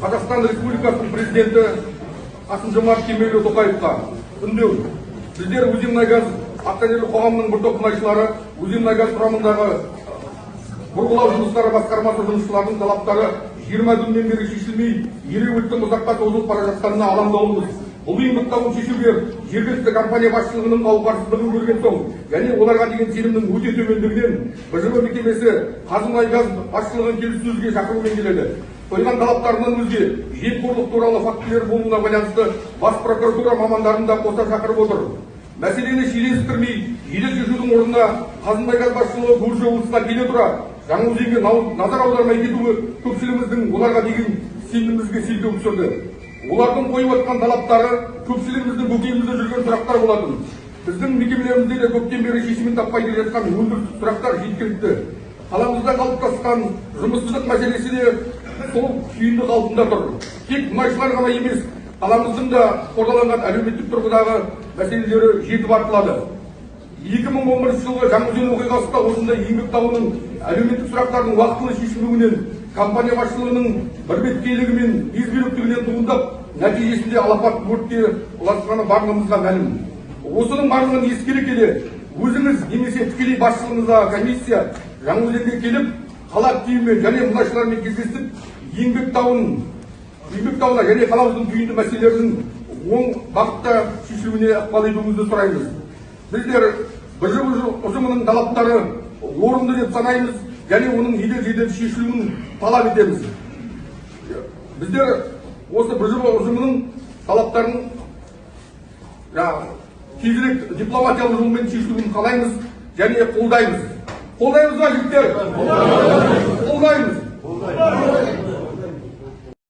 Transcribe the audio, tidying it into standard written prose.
Қазақстан Республикасының президенті Қасым-Жомарт Кемелұлы Тоқаевқа үндеу. Біздер Өзенмұнайгаз акционерлік қоғамының бір топ мұнайшылары Өзенмұнайгаз құрамындағы бұрғылау жұмыстары басқармасы жұмысшыларының талаптары 20 күннен бері шешілмей, ереуілдің ұзаққа созылып бара жатқанына алаңдаулымыз. Бұл ұйымдықтауын шешуге жергілікті компания басшылығының қауқарсыздығын көрген соң, және оларға деген сенімнің өте төмендігінен БЖБ мекемесі Қазмұнайгаз басшылығын келіссөзге шақырумен келеді. Қойған талаптарынан өзге жемқорлық туралы фактілер болуына байланысты бас прокуратура мамандарын да қоса шақырып отыр. Мәселені шиеленістірмей, жедел шешудің орнына Қазмұнайгаз басшылығы көрші облысқа келе тұра Жаңаөзенге назар аудармай кетуі көпшілігіміздің оларға деген сенімімізге селкеу түсірді. Олардың қойып отқан талаптары көпшілігіміздің көкейімізде жүрген сұрақтар болатын. Біздің мекемелерімізде де көптен бері шешімін таппай келе жатқан өндірістік сұрақтар жеткілікті. Қаламызда қалыптасқан жұмыссыздық мәселесі де сол күйінді қалпында тұр. Тек мұнайшылар ғана емес, қаламыздың да қордаланған әлеуметтік тұрғыдағы мәселелері жетіп артылады. 2011 жылғы Жаңаөзен оқиғасында осындай еңбек дауының әлеуметтік сұрақтардың уақытылы шешілмеуінен компания басшылығының бірбеткейлігі мен безбүйректігінен туындап, нәтижесінде алапат өртке ұласқаны барлығымызға мәлім. Осының барлығын ескере келе, өзіңіз немесе тікелей басшылығыңызға комиссия Жаңаөзенге келіп, қала активімен және мұнайшылармен кездесіп, еңбек дауына және қаламыздың түйінді мәселелерінің оң бағытта шешілуіне ықпал етуіңізді сұраймыз. Біздер БЖБ ұжымының талаптары орынды деп санаймыз, және оның жедел шешілуін талап етеміз. Біздер осы БЖБ ұжымының талаптарын тезірек дипломатиялық жолмен шешілуін қалаймыз және қолдаймыз. Қолдаймыз ба, жігіттер? Қолдаймыз.